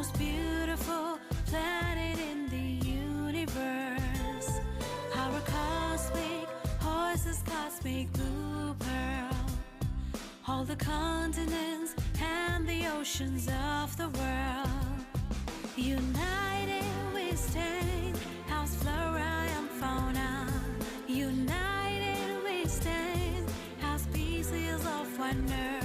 most beautiful planet in the universe. Our cosmic horses, cosmic blue pearl. All the continents and the oceans of the world. United we stand, house flora and fauna. United we stand, house species of wonder.